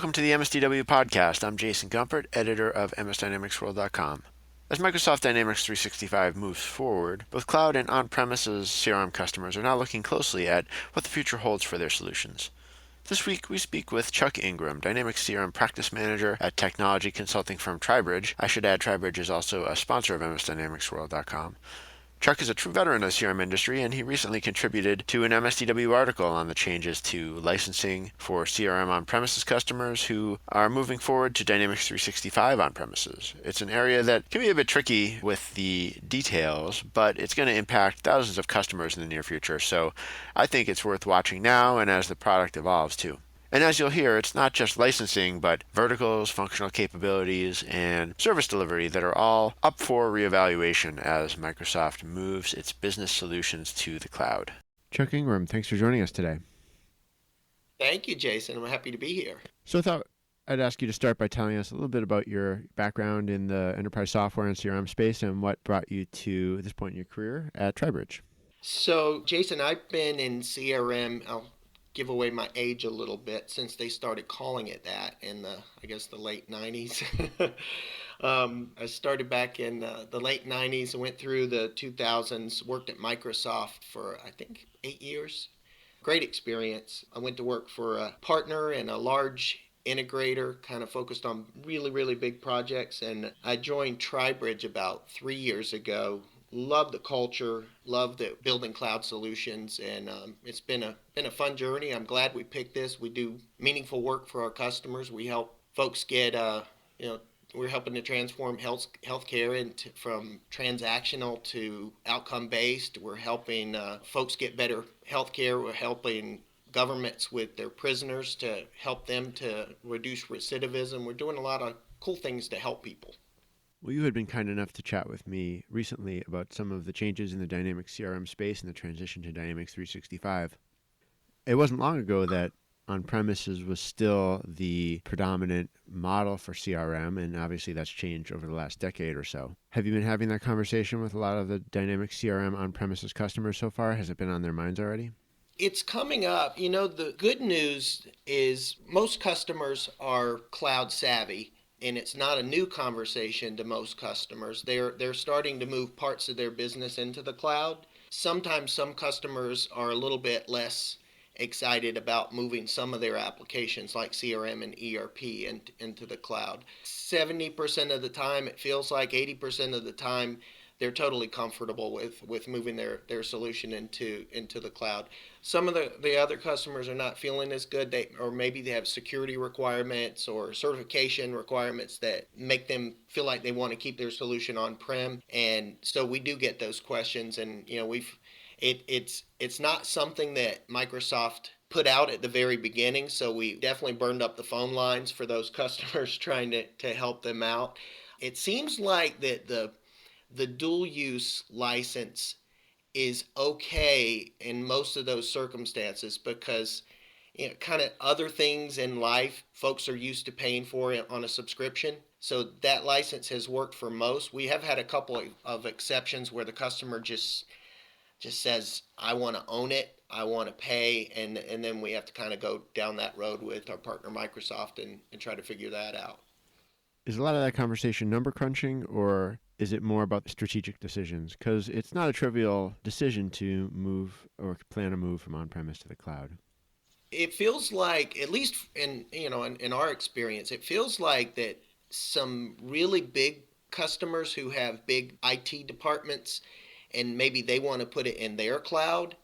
Welcome to the MSDW Podcast. I'm Jason Gumpert, editor of MSDynamicsWorld.com. As Microsoft Dynamics 365 moves forward, both cloud and on-premises CRM customers are now looking closely at what the future holds for their solutions. This week, we speak with Chuck Ingram, Dynamics CRM Practice Manager at technology consulting firm Tribridge. I should add, Tribridge is also a sponsor of MSDynamicsWorld.com. Chuck is a true veteran of the CRM industry, and he recently contributed to an MSDW article on the changes to licensing for CRM on-premises customers who are moving forward to Dynamics 365 on-premises. It's an area that can be a bit tricky with the details, but it's going to impact thousands of customers in the near future, so I think it's worth watching now and as the product evolves too. And as you'll hear, it's not just licensing, but verticals, functional capabilities, and service delivery that are all up for reevaluation as Microsoft moves its business solutions to the cloud. Chuck Ingram, thanks for joining us today. Thank you, Jason. I'm happy to be here. So I thought I'd ask you to start by telling us a little bit about your background in the enterprise software and CRM space and what brought you to this point in your career at Tribridge. So, Jason, I've been in CRM. I'll give away my age a little bit since they started calling it that in the late 90s. I started back in the late 90s and went through the 2000s, worked at Microsoft for, I think, 8 years. Great experience. I went to work for a partner and a large integrator, kind of focused on really, really big projects. And I joined Tribridge about 3 years ago. Love the culture, love the building cloud solutions, and it's been a fun journey. I'm glad we picked this. We do meaningful work for our customers. We help folks get, we're helping to transform healthcare from transactional to outcome based. We're helping folks get better healthcare. We're helping governments with their prisoners to help them to reduce recidivism. We're doing a lot of cool things to help people. Well, you had been kind enough to chat with me recently about some of the changes in the Dynamics CRM space and the transition to Dynamics 365. It wasn't long ago that on-premises was still the predominant model for CRM, and obviously that's changed over the last decade or so. Have you been having that conversation with a lot of the Dynamics CRM on-premises customers so far? Has it been on their minds already? It's coming up. The good news is most customers are cloud savvy. And it's not a new conversation to most customers. They're starting to move parts of their business into the cloud. Sometimes some customers are a little bit less excited about moving some of their applications like CRM and ERP into the cloud. 70% of the time, it feels like 80% of the time, they're totally comfortable with moving their solution into the cloud. Some of the other customers are not feeling as good, or maybe they have security requirements or certification requirements that make them feel like they want to keep their solution on-prem. And so we do get those questions, and it's not something that Microsoft put out at the very beginning, so we definitely burned up the phone lines for those customers trying to help them out. It seems like that the dual use license is okay in most of those circumstances because kind of other things in life folks are used to paying for it on a subscription. So that license has worked for most. We have had a couple of exceptions where the customer just says, I want to own it, I want to pay, and then we have to kind of go down that road with our partner Microsoft and try to figure that out. Is a lot of that conversation number crunching, or is it more about strategic decisions? Because it's not a trivial decision to move or plan a move from on-premise to the cloud. It feels like, at least in our experience, it feels like that some really big customers who have big IT departments and maybe they want to put it in their cloud,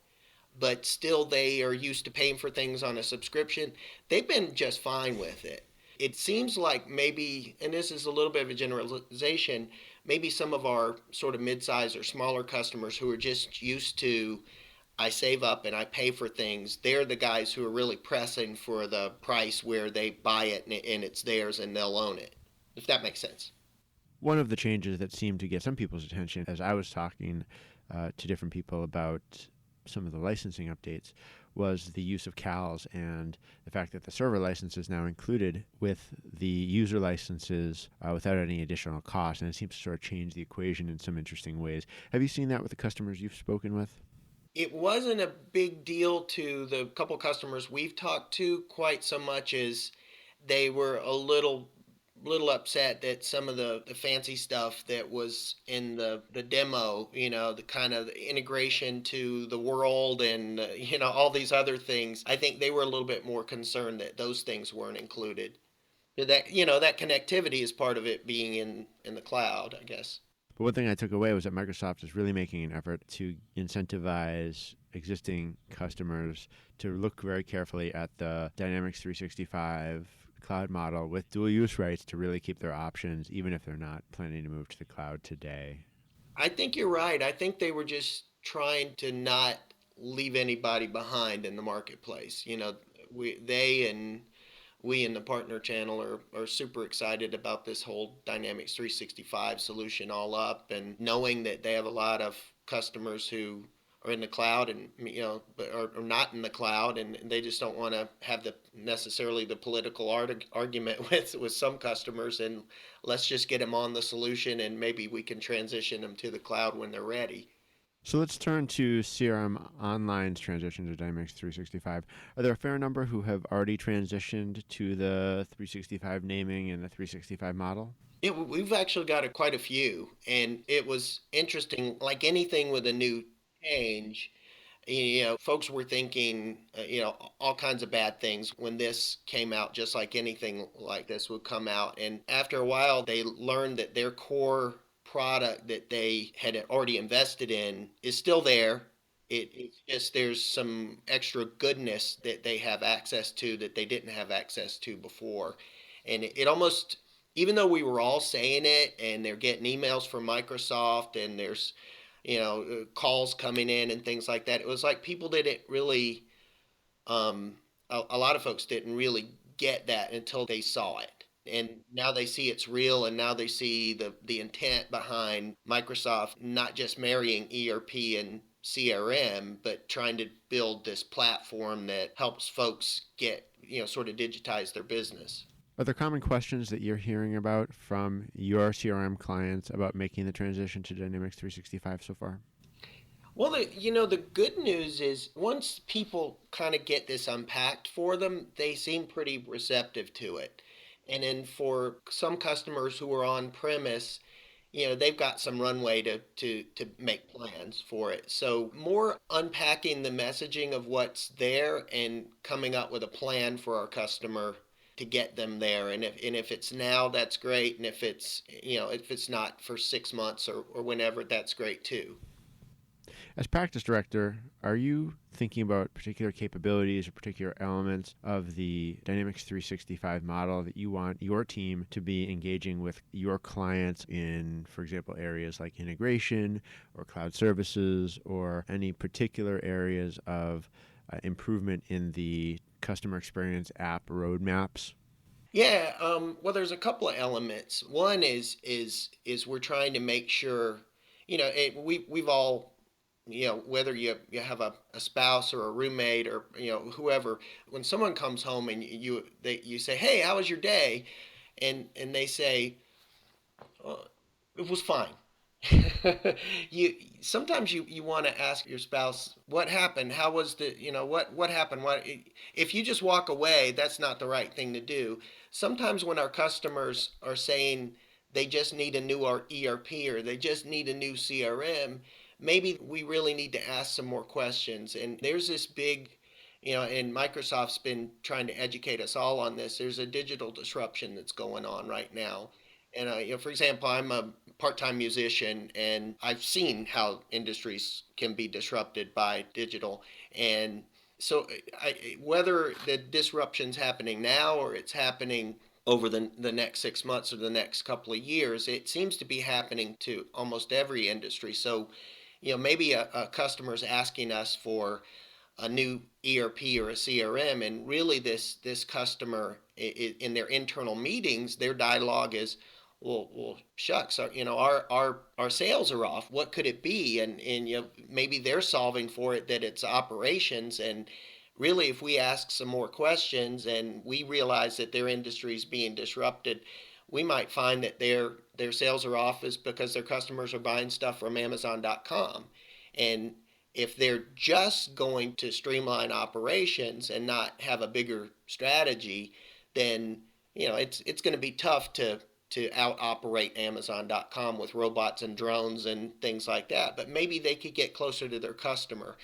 but still they are used to paying for things on a subscription, they've been just fine with it. It seems like maybe, and this is a little bit of a generalization, maybe some of our sort of mid-size or smaller customers who are just used to, I save up and I pay for things, they're the guys who are really pressing for the price where they buy it and it's theirs and they'll own it, if that makes sense. One of the changes that seemed to get some people's attention as I was talking to different people about some of the licensing updates was the use of CALs and the fact that the server license is now included with the user licenses without any additional cost, and it seems to sort of change the equation in some interesting ways. Have you seen that with the customers you've spoken with? It wasn't a big deal to the couple customers we've talked to quite so much as they were a little upset that some of the fancy stuff that was in the demo, the kind of integration to the world and all these other things. I think they were a little bit more concerned that those things weren't included. That that connectivity is part of it being in the cloud, I guess. But one thing I took away was that Microsoft is really making an effort to incentivize existing customers to look very carefully at the Dynamics 365 cloud model with dual use rights to really keep their options, even if they're not planning to move to the cloud today. I think you're right. I think they were just trying to not leave anybody behind in the marketplace. They and we in the partner channel are super excited about this whole Dynamics 365 solution all up, and knowing that they have a lot of customers who are in the cloud and but are not in the cloud, and they just don't want to have the necessarily the political argument with some customers, and let's just get them on the solution and maybe we can transition them to the cloud when they're ready. So let's turn to CRM Online's transition to Dynamics 365. Are there a fair number who have already transitioned to the 365 naming and the 365 model? We've actually got quite a few, and it was interesting. Like anything with a new change, folks were thinking, all kinds of bad things when this came out, just like anything like this would come out. And after a while, they learned that their core product that they had already invested in is still there. It's just there's some extra goodness that they have access to that they didn't have access to before. And it almost, even though we were all saying it and they're getting emails from Microsoft and there's calls coming in and things like that. It was like people didn't really, a lot of folks didn't really get that until they saw it. And now they see it's real, and now they see the intent behind Microsoft not just marrying ERP and CRM, but trying to build this platform that helps folks get, sort of digitize their business. Are there common questions that you're hearing about from your CRM clients about making the transition to Dynamics 365 so far? Well, the good news is once people kind of get this unpacked for them, they seem pretty receptive to it. And then for some customers who are on premise, they've got some runway to make plans for it. So more unpacking the messaging of what's there and coming up with a plan for our customer to get them there. And if it's now, that's great. And if it's not for 6 months or whenever, that's great too. As practice director, are you thinking about particular capabilities or particular elements of the Dynamics 365 model that you want your team to be engaging with your clients in, for example, areas like integration or cloud services or any particular areas of improvement in the customer experience app roadmaps? Yeah, well, there's a couple of elements. One is we're trying to make sure, we've all, whether you have a spouse or a roommate or whoever, when someone comes home and you say, hey, how was your day, and they say, oh, it was fine. you Sometimes you want to ask your spouse what happened, how was what happened, if you just walk away, that's not the right thing to do. Sometimes when our customers are saying they just need a new ERP or they just need a new CRM, maybe we really need to ask some more questions. And there's this big, and Microsoft's been trying to educate us all on this. There's a digital disruption that's going on right now. And for example, I'm a part-time musician, and I've seen how industries can be disrupted by digital. And so, whether the disruption's happening now or it's happening over the next 6 months or the next couple of years, it seems to be happening to almost every industry. So, maybe a customer's asking us for a new ERP or a CRM, and really this customer in their internal meetings, their dialogue is, well, shucks, our sales are off. What could it be? And maybe they're solving for it that it's operations. And really, if we ask some more questions and we realize that their industry is being disrupted, we might find that their sales are off is because their customers are buying stuff from Amazon.com. And if they're just going to streamline operations and not have a bigger strategy, then it's going to be tough to out operate Amazon.com with robots and drones and things like that. But maybe they could get closer to their customer.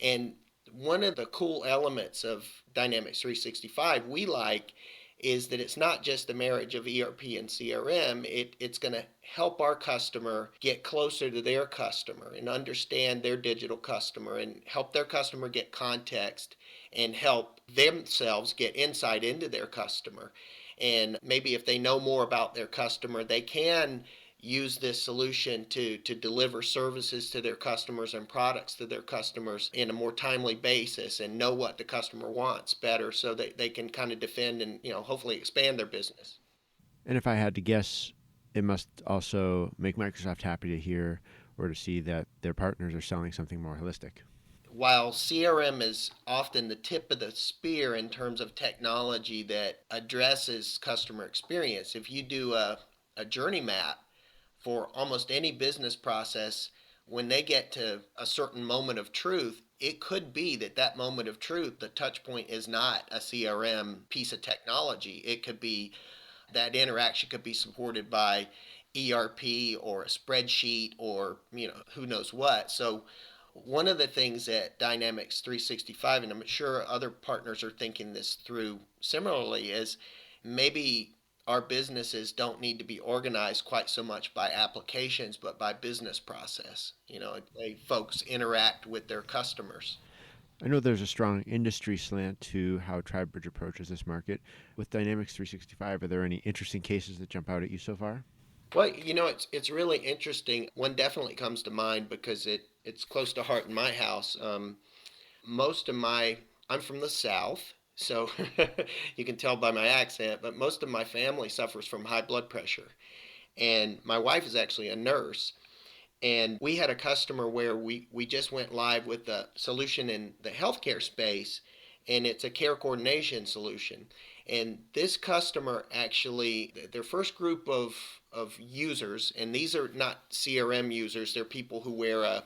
And one of the cool elements of Dynamics 365 we like is that it's not just the marriage of ERP and CRM. It's going to help our customer get closer to their customer and understand their digital customer and help their customer get context and help themselves get insight into their customer. And maybe if they know more about their customer, they can use this solution to deliver services to their customers and products to their customers in a more timely basis and know what the customer wants better so that they can kind of defend and hopefully expand their business. And if I had to guess, it must also make Microsoft happy to hear or to see that their partners are selling something more holistic. While CRM is often the tip of the spear in terms of technology that addresses customer experience, if you do a journey map for almost any business process, when they get to a certain moment of truth, it could be that that moment of truth, the touch point is not a CRM piece of technology. It could be that interaction could be supported by ERP or a spreadsheet or who knows what. So one of the things that Dynamics 365, and I'm sure other partners are thinking this through similarly, is maybe our businesses don't need to be organized quite so much by applications, but by business process. Folks interact with their customers. I know there's a strong industry slant to how Tribridge approaches this market. With Dynamics 365, are there any interesting cases that jump out at you so far? Well, it's really interesting. One definitely comes to mind because it's close to heart in my house. Most of my I'm from the South, so you can tell by my accent, but most of my family suffers from high blood pressure. And my wife is actually a nurse. And we had a customer where we just went live with a solution in the healthcare space, and it's a care coordination solution. And this customer actually, their first group of users, and these are not CRM users, they're people who wear a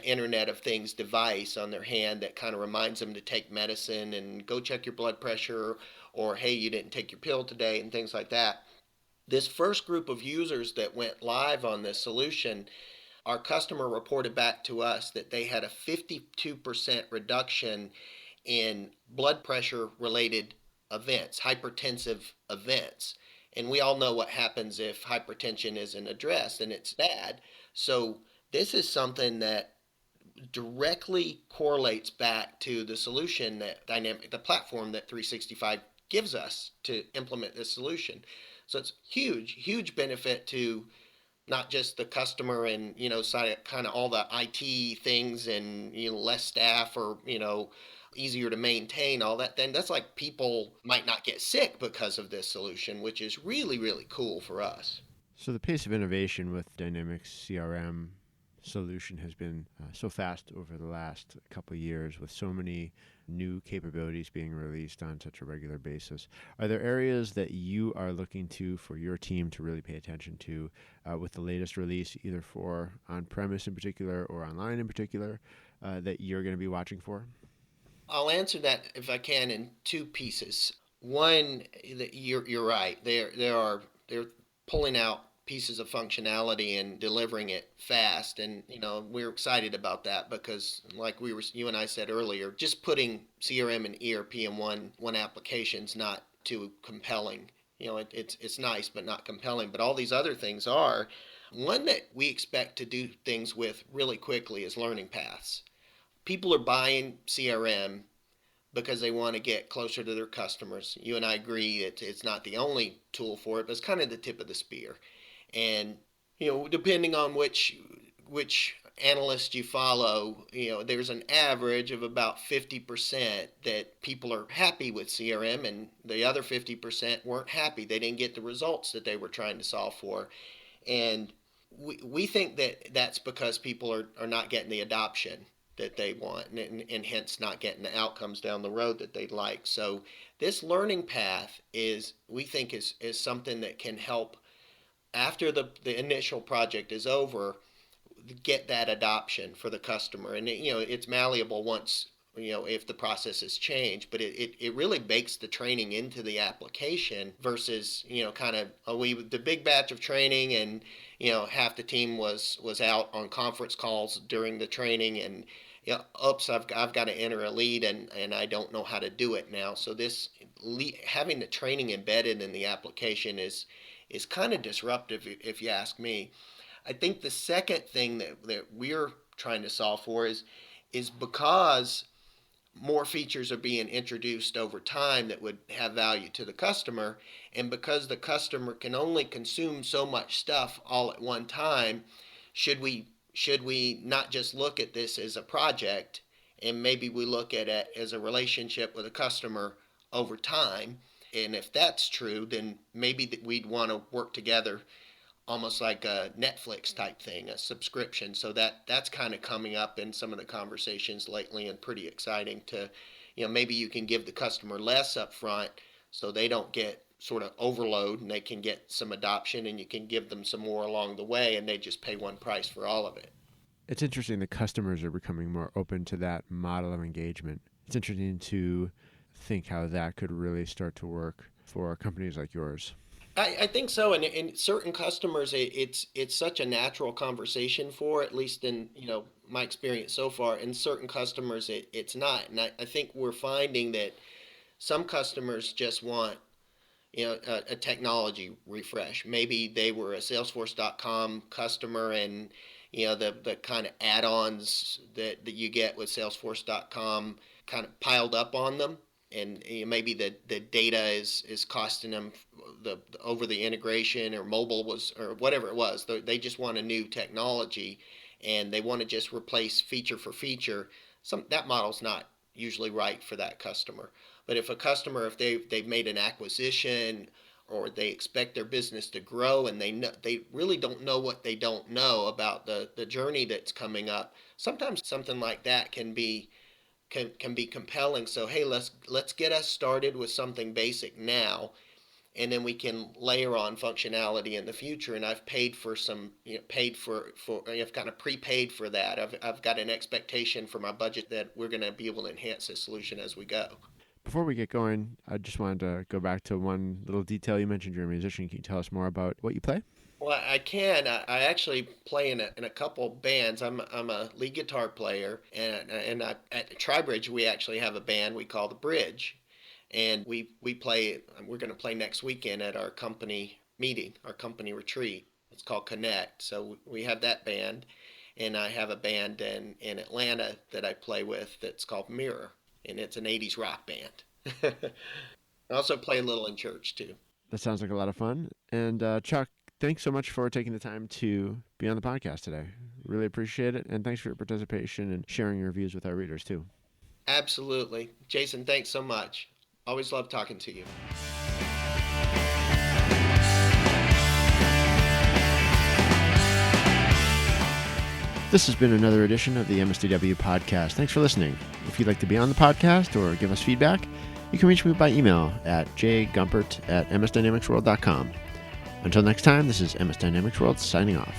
Internet of Things device on their hand that kind of reminds them to take medicine and go check your blood pressure, or hey, you didn't take your pill today, and things like that. This first group of users that went live on this solution, our customer reported back to us that they had a 52% reduction in blood pressure related events, hypertensive events. And we all know what happens if hypertension isn't addressed, and it's bad. So this is something that directly correlates back to the solution that the platform that 365 gives us to implement this solution. So it's huge benefit to not just the customer and kind of all the IT things and less staff or easier to maintain all that. Then that's like people might not get sick because of this solution, which is really cool for us. So the pace of innovation with Dynamics CRM solution has been so fast over the last couple of years with so many new capabilities being released on such a regular basis. Are there areas that you are looking to for your team to really pay attention to with the latest release, either for on-premise in particular or online in particular, that you're going to be watching for? I'll answer that if I can in two pieces. One, you're right. They're pulling out pieces of functionality and delivering it fast, and we're excited about that because, like you and I said earlier, just putting CRM and ERP in one application is not too compelling. It's nice but not compelling. But all these other things are. One that we expect to do things with really quickly is learning paths. People are buying CRM because they want to get closer to their customers. You and I agree it's not the only tool for it, but it's kind of the tip of the spear. And depending on which analyst you follow, there's an average of about 50% that people are happy with CRM, and the other 50% weren't happy. They didn't get the results that they were trying to solve for. And we think that that's because people are not getting the adoption that they want, and hence not getting the outcomes down the road that they'd like. So this learning path we think is something that can help after the initial project is over, get that adoption for the customer. And it's malleable once if the process has changed, but it really bakes the training into the application versus, kind of, the big batch of training and, half the team was out on conference calls during the training and, oops, I've got to enter a lead and I don't know how to do it now. So having the training embedded in the application is kind of disruptive if you ask me. I think the second thing that we're trying to solve for is because more features are being introduced over time that would have value to the customer, and because the customer can only consume so much stuff all at one time, should we not just look at this as a project, and maybe we look at it as a relationship with a customer over time? And if that's true, then maybe we'd want to work together almost like a Netflix type thing, a subscription. So that's kind of coming up in some of the conversations lately, and pretty exciting to, maybe you can give the customer less up front so they don't get sort of overload and they can get some adoption, and you can give them some more along the way and they just pay one price for all of it. It's interesting that customers are becoming more open to that model of engagement. It's interesting to think how that could really start to work for companies like yours. I think so, and in certain customers, it's such a natural conversation for, at least in my experience so far. In certain customers, it's not, and I think we're finding that some customers just want a technology refresh. Maybe they were a Salesforce.com customer, and the kind of add-ons that you get with Salesforce.com kind of piled up on them. And maybe the data is costing them over the integration, or mobile or whatever it was. They just want a new technology, and they want to just replace feature for feature. That model's not usually right for that customer. But if a customer, if they've made an acquisition, or they expect their business to grow, and they really don't know what they don't know about the journey that's coming up, sometimes something like that can be compelling. So hey, let's get us started with something basic now, and then we can layer on functionality in the future. And I've paid for some, I've kind of prepaid for that. I've got an expectation for my budget that we're going to be able to enhance this solution as we go. Before we get going, I just wanted to go back to one little detail. You mentioned you're a musician. Can you tell us more about what you play? Well, I can. I actually play in a couple bands. I'm a lead guitar player, and at Tribridge we actually have a band we call the Bridge, and we play. We're going to play next weekend at our company meeting, our company retreat. It's called Connect. So we have that band, and I have a band in Atlanta that I play with that's called Mirror, and it's an 80s rock band. I also play a little in church too. That sounds like a lot of fun. And Chuck, thanks so much for taking the time to be on the podcast today. Really appreciate it. And thanks for your participation and sharing your views with our readers too. Absolutely. Jason, thanks so much. Always love talking to you. This has been another edition of the MSDW Podcast. Thanks for listening. If you'd like to be on the podcast or give us feedback, you can reach me by email at jgumpert@msdynamicsworld.com. Until next time, this is MS Dynamics World signing off.